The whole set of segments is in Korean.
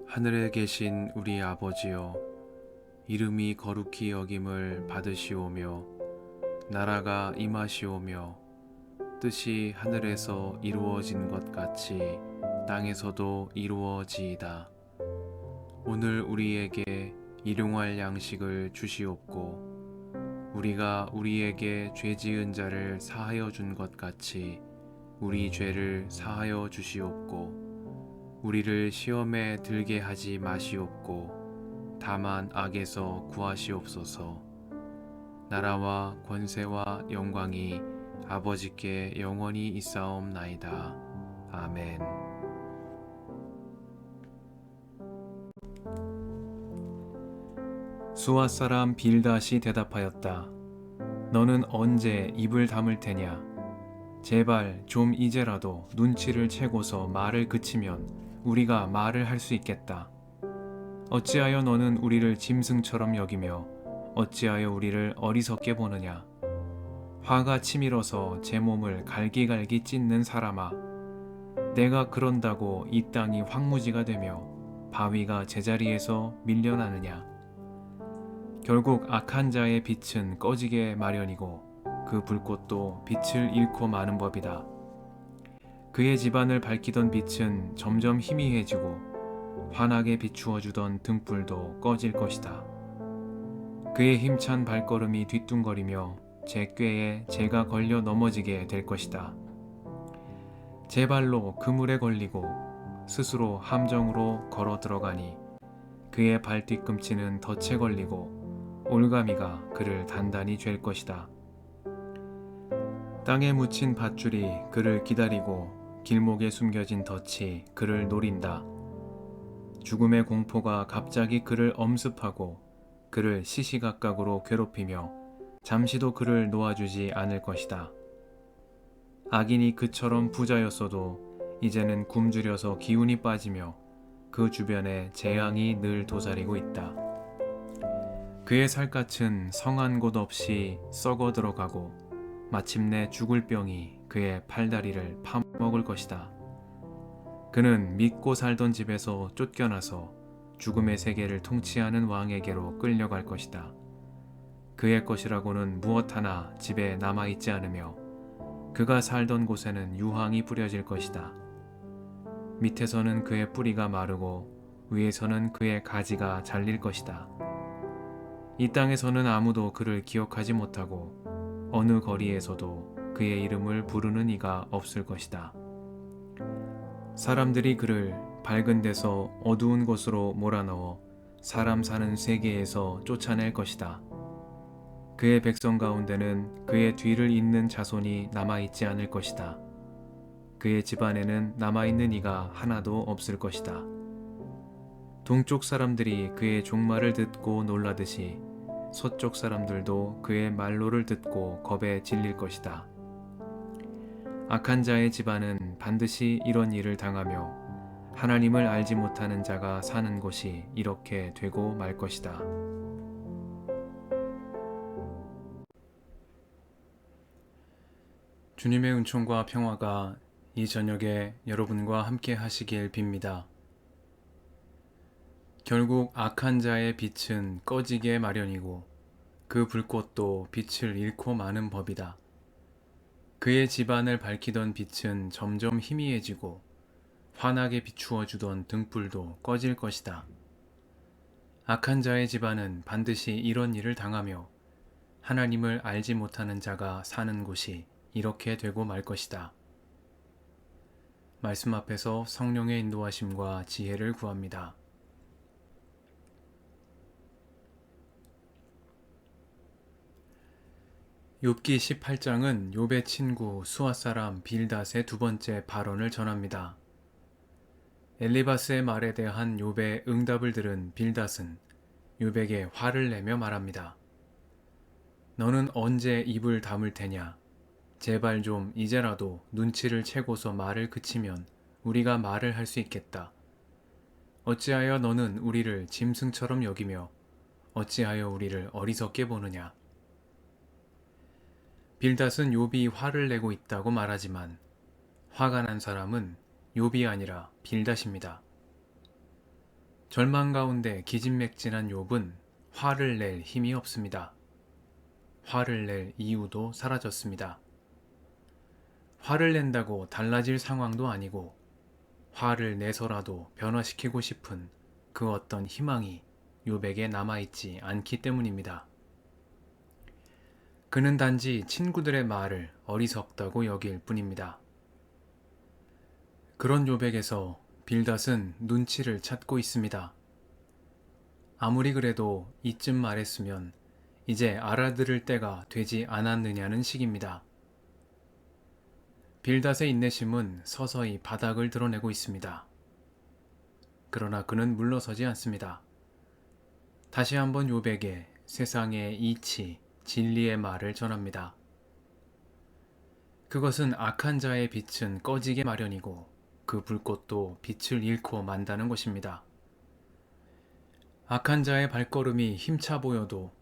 하늘에 계신 우리 아버지여, 이름이 거룩히 여김을 받으시오며 나라가 임하시오며 뜻이 하늘에서 이루어진 것 같이 땅에서도 이루어지이다. 오늘 우리에게 일용할 양식을 주시옵고 우리가 우리에게 죄 지은 자를 사하여 준 것 같이 우리 죄를 사하여 주시옵고 우리를 시험에 들게 하지 마시옵고 다만 악에서 구하시옵소서. 나라와 권세와 영광이 아버지께 영원히 있사옵나이다. 아멘. 수아 사람 빌닷이 대답하였다. 너는 언제 입을 다물 테냐? 제발 좀 이제라도 눈치를 채고서 말을 그치면 우리가 말을 할 수 있겠다. 어찌하여 너는 우리를 짐승처럼 여기며 어찌하여 우리를 어리석게 보느냐? 화가 치밀어서 제 몸을 갈기갈기 찢는 사람아, 내가 그런다고 이 땅이 황무지가 되며 바위가 제자리에서 밀려나느냐? 결국 악한 자의 빛은 꺼지게 마련이고 그 불꽃도 빛을 잃고 마는 법이다. 그의 집안을 밝히던 빛은 점점 희미해지고 환하게 비추어 주던 등불도 꺼질 것이다. 그의 힘찬 발걸음이 뒤뚱거리며 제 꾀에 제가 걸려 넘어지게 될 것이다. 제 발로 그물에 걸리고 스스로 함정으로 걸어 들어가니 그의 발 뒤꿈치는 덫에 걸리고 올가미가 그를 단단히 쥘 것이다. 땅에 묻힌 밧줄이 그를 기다리고 길목에 숨겨진 덫이 그를 노린다. 죽음의 공포가 갑자기 그를 엄습하고 그를 시시각각으로 괴롭히며 잠시도 그를 놓아주지 않을 것이다. 악인이 그처럼 부자였어도 이제는 굶주려서 기운이 빠지며 그 주변에 재앙이 늘 도사리고 있다. 그의 살갗은 성한 곳 없이 썩어 들어가고 마침내 죽을 병이 그의 팔다리를 파먹을 것이다. 그는 믿고 살던 집에서 쫓겨나서 죽음의 세계를 통치하는 왕에게로 끌려갈 것이다. 그의 것이라고는 무엇 하나 집에 남아있지 않으며 그가 살던 곳에는 유황이 뿌려질 것이다. 밑에서는 그의 뿌리가 마르고 위에서는 그의 가지가 잘릴 것이다. 이 땅에서는 아무도 그를 기억하지 못하고 어느 거리에서도 그의 이름을 부르는 이가 없을 것이다. 사람들이 그를 밝은 데서 어두운 곳으로 몰아넣어 사람 사는 세계에서 쫓아낼 것이다. 그의 백성 가운데는 그의 뒤를 잇는 자손이 남아있지 않을 것이다. 그의 집안에는 남아있는 이가 하나도 없을 것이다. 동쪽 사람들이 그의 종말을 듣고 놀라듯이 서쪽 사람들도 그의 말로를 듣고 겁에 질릴 것이다. 악한 자의 집안은 반드시 이런 일을 당하며 하나님을 알지 못하는 자가 사는 곳이 이렇게 되고 말 것이다. 주님의 은총과 평화가 이 저녁에 여러분과 함께 하시길 빕니다. 결국 악한 자의 빛은 꺼지게 마련이고 그 불꽃도 빛을 잃고 마는 법이다. 그의 집안을 밝히던 빛은 점점 희미해지고 환하게 비추어 주던 등불도 꺼질 것이다. 악한 자의 집안은 반드시 이런 일을 당하며 하나님을 알지 못하는 자가 사는 곳이 이렇게 되고 말 것이다. 말씀 앞에서 성령의 인도하심과 지혜를 구합니다. 욥기 18장은 욥의 친구 수아 사람 빌닷의 두 번째 발언을 전합니다. 엘리바스의 말에 대한 욥의 응답을 들은 빌닷은 욥에게 화를 내며 말합니다. 너는 언제 입을 다물 테냐? 제발 좀 이제라도 눈치를 채고서 말을 그치면 우리가 말을 할 수 있겠다. 어찌하여 너는 우리를 짐승처럼 여기며 어찌하여 우리를 어리석게 보느냐? 빌닷은 욥이 화를 내고 있다고 말하지만 화가 난 사람은 욥이 아니라 빌닷입니다. 절망 가운데 기진맥진한 욥은 화를 낼 힘이 없습니다. 화를 낼 이유도 사라졌습니다. 화를 낸다고 달라질 상황도 아니고 화를 내서라도 변화시키고 싶은 그 어떤 희망이 욥에게 남아있지 않기 때문입니다. 그는 단지 친구들의 말을 어리석다고 여길 뿐입니다. 그런 욥에게서 빌닷은 눈치를 찾고 있습니다. 아무리 그래도 이쯤 말했으면 이제 알아들을 때가 되지 않았느냐는 식입니다. 빌닷의 인내심은 서서히 바닥을 드러내고 있습니다. 그러나 그는 물러서지 않습니다. 다시 한번 욥에게 세상의 이치, 진리의 말을 전합니다. 그것은 악한 자의 빛은 꺼지게 마련이고 그 불꽃도 빛을 잃고 만다는 것입니다. 악한 자의 발걸음이 힘차 보여도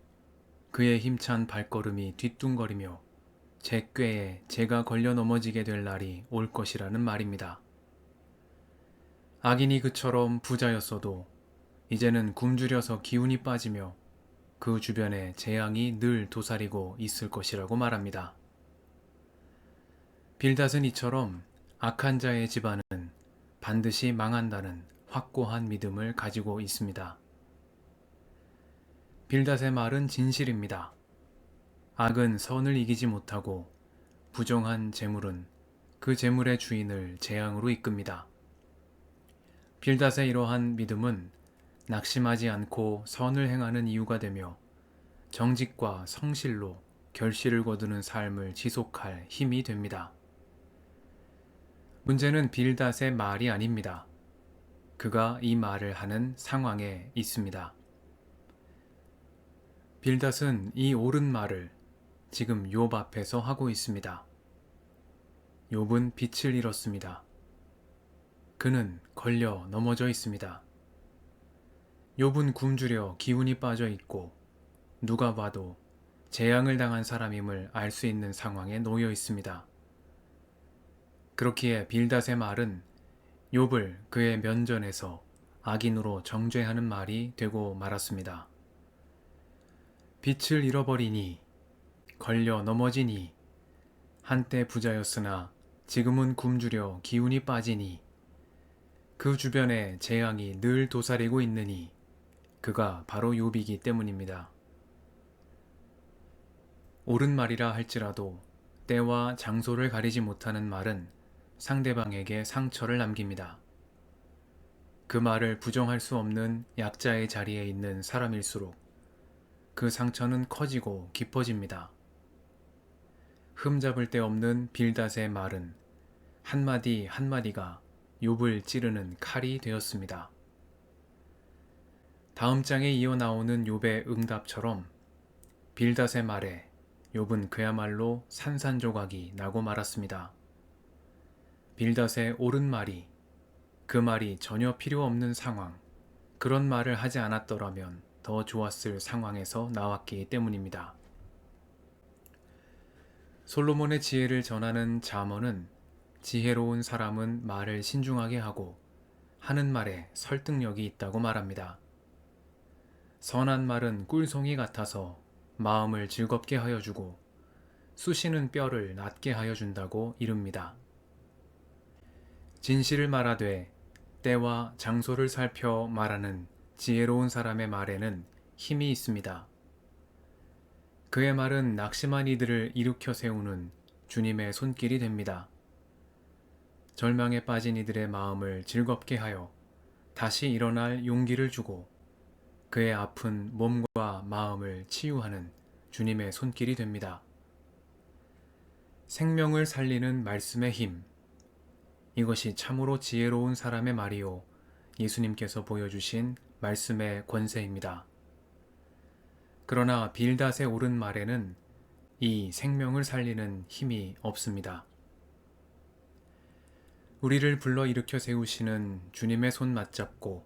그의 힘찬 발걸음이 뒤뚱거리며 제 꾀에 제가 걸려 넘어지게 될 날이 올 것이라는 말입니다. 악인이 그처럼 부자였어도 이제는 굶주려서 기운이 빠지며 그 주변에 재앙이 늘 도사리고 있을 것이라고 말합니다. 빌닷은 이처럼 악한 자의 집안은 반드시 망한다는 확고한 믿음을 가지고 있습니다. 빌닷의 말은 진실입니다. 악은 선을 이기지 못하고 부정한 재물은 그 재물의 주인을 재앙으로 이끕니다. 빌닷의 이러한 믿음은 낙심하지 않고 선을 행하는 이유가 되며 정직과 성실로 결실을 거두는 삶을 지속할 힘이 됩니다. 문제는 빌닷의 말이 아닙니다. 그가 이 말을 하는 상황에 있습니다. 빌닷은 이 옳은 말을 지금 욥 앞에서 하고 있습니다. 욥은 빛을 잃었습니다. 그는 걸려 넘어져 있습니다. 욥은 굶주려 기운이 빠져 있고 누가 봐도 재앙을 당한 사람임을 알 수 있는 상황에 놓여 있습니다. 그렇기에 빌닷의 말은 욥을 그의 면전에서 악인으로 정죄하는 말이 되고 말았습니다. 빛을 잃어버리니, 걸려 넘어지니, 한때 부자였으나 지금은 굶주려 기운이 빠지니, 그 주변에 재앙이 늘 도사리고 있느니 그가 바로 욥이기 때문입니다. 옳은 말이라 할지라도 때와 장소를 가리지 못하는 말은 상대방에게 상처를 남깁니다. 그 말을 부정할 수 없는 약자의 자리에 있는 사람일수록 그 상처는 커지고 깊어집니다. 흠잡을 데 없는 빌닷의 말은 한마디 한마디가 욥을 찌르는 칼이 되었습니다. 다음 장에 이어 나오는 욥의 응답처럼 빌닷의 말에 욥은 그야말로 산산조각이 나고 말았습니다. 빌닷의 옳은 말이, 그 말이 전혀 필요 없는 상황, 그런 말을 하지 않았더라면 더 좋았을 상황에서 나왔기 때문입니다. 솔로몬의 지혜를 전하는 잠언은 지혜로운 사람은 말을 신중하게 하고 하는 말에 설득력이 있다고 말합니다. 선한 말은 꿀송이 같아서 마음을 즐겁게 하여 주고 쑤시는 뼈를 낫게 하여 준다고 이릅니다. 진실을 말하되 때와 장소를 살펴 말하는 지혜로운 사람의 말에는 힘이 있습니다. 그의 말은 낙심한 이들을 일으켜 세우는 주님의 손길이 됩니다. 절망에 빠진 이들의 마음을 즐겁게 하여 다시 일어날 용기를 주고 그의 아픈 몸과 마음을 치유하는 주님의 손길이 됩니다. 생명을 살리는 말씀의 힘, 이것이 참으로 지혜로운 사람의 말이요 예수님께서 보여주신 말씀의 권세입니다. 그러나 빌닷의 옳은 말에는 이 생명을 살리는 힘이 없습니다. 우리를 불러 일으켜 세우시는 주님의 손 맞잡고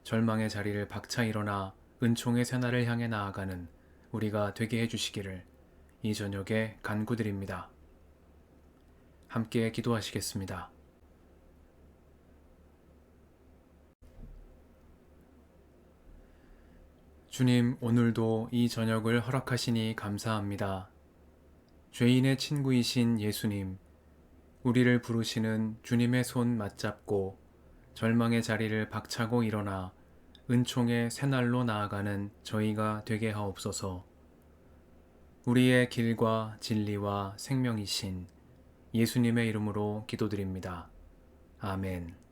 절망의 자리를 박차 일어나 은총의 새날을 향해 나아가는 우리가 되게 해주시기를 이 저녁에 간구드립니다. 함께 기도하시겠습니다. 주님, 오늘도 이 저녁을 허락하시니 감사합니다. 죄인의 친구이신 예수님, 우리를 부르시는 주님의 손 맞잡고 절망의 자리를 박차고 일어나 은총의 새날로 나아가는 저희가 되게 하옵소서. 우리의 길과 진리와 생명이신 예수님의 이름으로 기도드립니다. 아멘.